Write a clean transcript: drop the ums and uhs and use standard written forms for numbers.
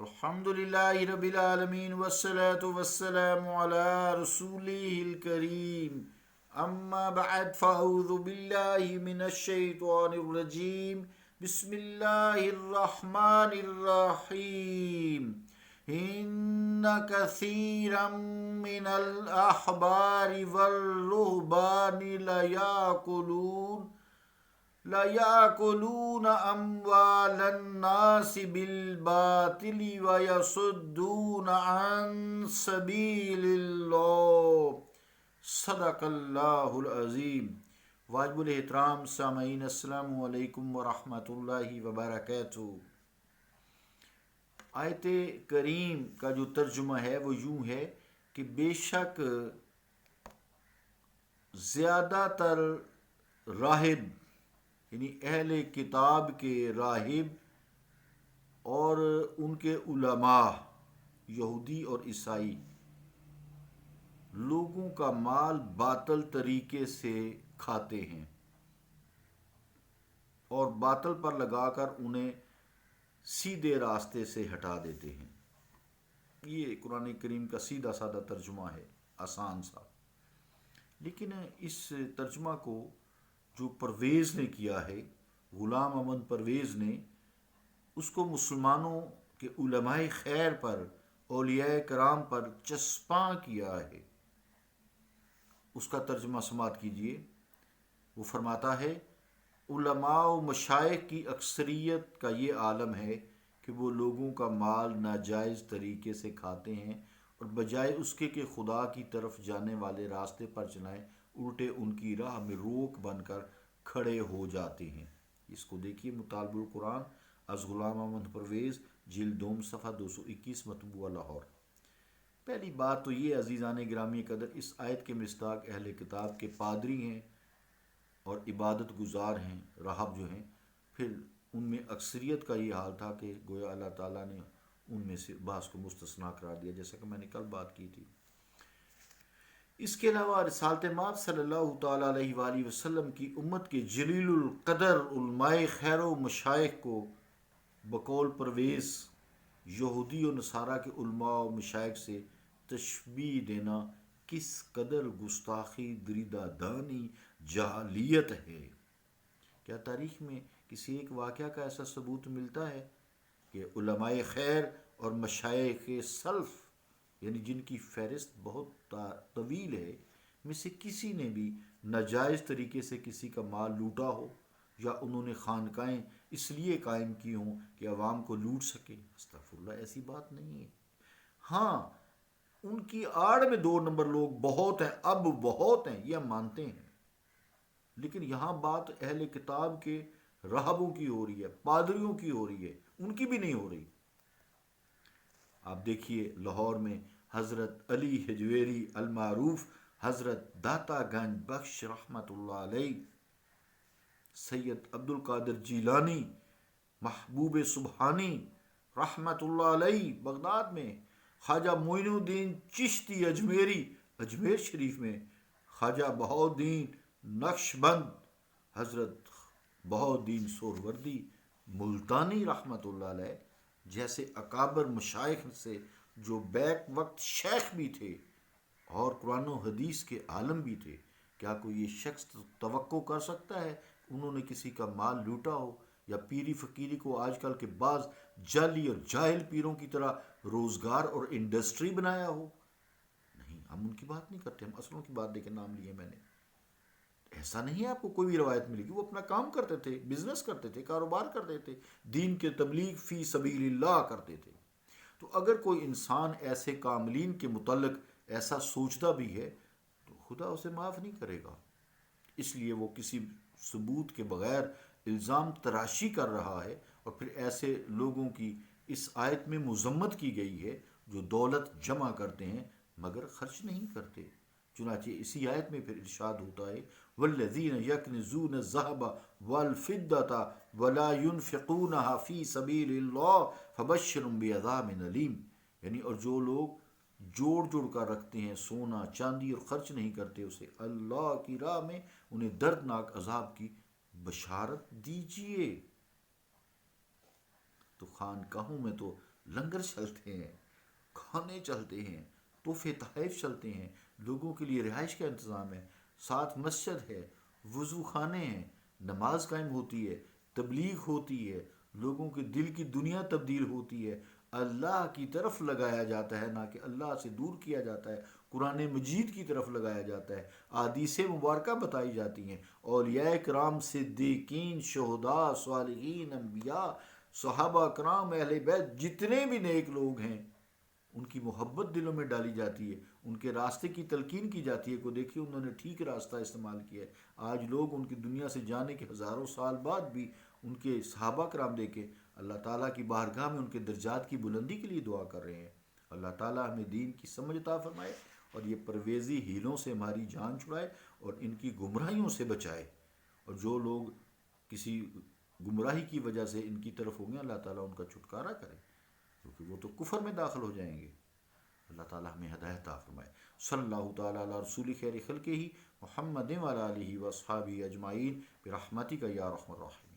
الحمدللہ رب العالمین والصلاة والسلام علی رسولہ الکریم اما بعد فاعوذ باللہ من الشیطان الرجیم بسم اللہ الرحمن الرحیم ان کثیرا من الاحبار والرہبان لَيَأْكُلُونَ أَمْوَالَ النَّاسِ بِالْبَاطِلِ وَيَصُدُّونَ عَنْ سَبِيلِ اللَّهِ صدق اللہ العظیم۔ واجب الاحترام سامعین، السلام علیکم ورحمۃ اللہ وبرکاتہ۔ آیت کریم کا جو ترجمہ ہے وہ یوں ہے کہ بے شک زیادہ تر راہب، یعنی اہل کتاب کے راہب اور ان کے علماء یہودی اور عیسائی لوگوں کا مال باطل طریقے سے کھاتے ہیں اور باطل پر لگا کر انہیں سیدھے راستے سے ہٹا دیتے ہیں۔ یہ قرآن کریم کا سیدھا سادہ ترجمہ ہے، آسان سا۔ لیکن اس ترجمہ کو جو پرویز نے کیا ہے، غلام احمد پرویز نے، اس کو مسلمانوں کے علماء خیر پر، اولیاء کرام پر چسپاں کیا ہے۔ اس کا ترجمہ سماعت کیجئے۔ وہ فرماتا ہے، علماء و مشائخ کی اکثریت کا یہ عالم ہے کہ وہ لوگوں کا مال ناجائز طریقے سے کھاتے ہیں اور بجائے اس کے کہ خدا کی طرف جانے والے راستے پر چلائیں، الٹے ان کی راہ میں روک بن کر کھڑے ہو جاتے ہیں۔ اس کو دیکھیے، مطالب القرآن از غلام احمد پرویز، جلد دوم، صفحہ 221، مطبوعہ لاہور۔ پہلی بات تو یہ عزیزان گرامی قدر، اس آیت کے مصداق اہل کتاب کے پادری ہیں اور عبادت گزار ہیں، راہب جو ہیں۔ پھر ان میں اکثریت کا یہ حال تھا کہ گویا اللہ تعالیٰ نے ان میں سے بعض کو مستثنیٰ قرار دیا، جیسا کہ میں نے کل بات کی تھی۔ اس کے علاوہ رسالت مآب صلی اللہ تعالیٰ علیہ وآلہ وسلم کی امت کے جلیل القدر علماء خیر و مشائخ کو بقول پرویز یہودی و نصارہ کے علماء و مشائخ سے تشبیہ دینا کس قدر گستاخی، دریدہ دانی، جاہلیت ہے۔ کیا تاریخ میں کسی ایک واقعہ کا ایسا ثبوت ملتا ہے کہ علماء خیر اور مشائخ سلف، یعنی جن کی فہرست بہت طویل ہے، میں سے کسی نے بھی ناجائز طریقے سے کسی کا مال لوٹا ہو، یا انہوں نے خانقاہیں اس لیے قائم کی ہوں کہ عوام کو لوٹ سکیں؟ استغفر اللہ، ایسی بات نہیں ہے۔ ہاں، ان کی آڑ میں 2 نمبر لوگ بہت ہیں، اب بہت ہیں، یہ ہم مانتے ہیں، لیکن یہاں بات اہل کتاب کے راہبوں کی ہو رہی ہے، پادریوں کی ہو رہی ہے، ان کی بھی نہیں ہو رہی۔ آپ دیکھیے، لاہور میں حضرت علی حجویری المعروف حضرت داتا گنج بخش رحمۃ اللہ علیہ، سید عبد القادر جیلانی محبوب سبحانی رحمۃ اللہ علیہ بغداد میں، خواجہ معین الدین چشتی اجمیری اجمیر شریف میں، خواجہ بہاؤالدین نقشبند حضرت بہاؤالدین سہروردی ملتانی رحمۃ اللہ علیہ جیسے اکابر مشائخ سے، جو بیک وقت شیخ بھی تھے اور قرآن و حدیث کے عالم بھی تھے، کیا کوئی یہ شخص توقع کر سکتا ہے انہوں نے کسی کا مال لوٹا ہو، یا پیری فقیری کو آج کل کے بعض جعلی اور جاہل پیروں کی طرح روزگار اور انڈسٹری بنایا ہو؟ نہیں، ہم ان کی بات نہیں کرتے، ہم اصلوں کی بات لے کے نام لیے میں نے۔ ایسا نہیں ہے آپ کو کوئی بھی روایت ملے گی۔ وہ اپنا کام کرتے تھے، بزنس کرتے تھے، کاروبار کرتے تھے، دین کے تبلیغ فی سبیل اللہ کرتے تھے۔ تو اگر کوئی انسان ایسے کاملین کے متعلق ایسا سوچتا بھی ہے تو خدا اسے معاف نہیں کرے گا۔ اس لیے وہ کسی ثبوت کے بغیر الزام تراشی کر رہا ہے، اور پھر ایسے لوگوں کی اس آیت میں مذمت کی گئی ہے جو دولت جمع کرتے ہیں مگر خرچ نہیں کرتے۔ چنانچہ اسی آیت میں پھر ارشاد ہوتا ہے، والذین یکنزون الذھب والفضة ولا ينفقونها فی سبیل اللہ فبشرهم بعذاب علیم، یعنی اور جو لوگ جوڑ کر رکھتے ہیں سونا چاندی اور خرچ نہیں کرتے اسے اللہ کی راہ میں، انہیں دردناک عذاب کی بشارت دیجیے۔ تو خانقاہوں میں تو لنگر چلتے ہیں، کھانے چلتے ہیں، تحفے تحائف چلتے ہیں، لوگوں کے لیے رہائش کا انتظام ہے، ساتھ مسجد ہے، وضو خانے ہیں، نماز قائم ہوتی ہے، تبلیغ ہوتی ہے، لوگوں کے دل کی دنیا تبدیل ہوتی ہے، اللہ کی طرف لگایا جاتا ہے، نہ کہ اللہ سے دور کیا جاتا ہے، قرآن مجید کی طرف لگایا جاتا ہے، احادیث مبارکہ بتائی جاتی ہیں، اولیاء کرام، صدیقین، شہداء، صالحین، انبیاء، صحابہ کرام، اہل بیت، جتنے بھی نیک لوگ ہیں ان کی محبت دلوں میں ڈالی جاتی ہے، ان کے راستے کی تلقین کی جاتی ہے کہ دیکھیے انہوں نے ٹھیک راستہ استعمال کیا ہے۔ آج لوگ ان کی دنیا سے جانے کے ہزاروں سال بعد بھی ان کے صحابہ کرام دیکھے اللہ تعالیٰ کی بارگاہ میں ان کے درجات کی بلندی کے لیے دعا کر رہے ہیں۔ اللہ تعالیٰ ہمیں دین کی سمجھ عطا فرمائے اور یہ پرویزی ہیلوں سے ہماری جان چھڑائے اور ان کی گمراہیوں سے بچائے، اور جو لوگ کسی گمراہی کی وجہ سے ان کی طرف ہوں گے اللہ تعالیٰ ان کا چھٹکارا کرے، کیونکہ وہ تو کفر میں داخل ہو جائیں گے۔ اللہ تعالیٰ ہمیں ہدایت عطا فرمائے۔ صلی اللہ تعالیٰ علی رسول خیر خلقہ محمد وعلی آلہ و اصحابہ اجمعین برحمتک یا ارحم الراحمین۔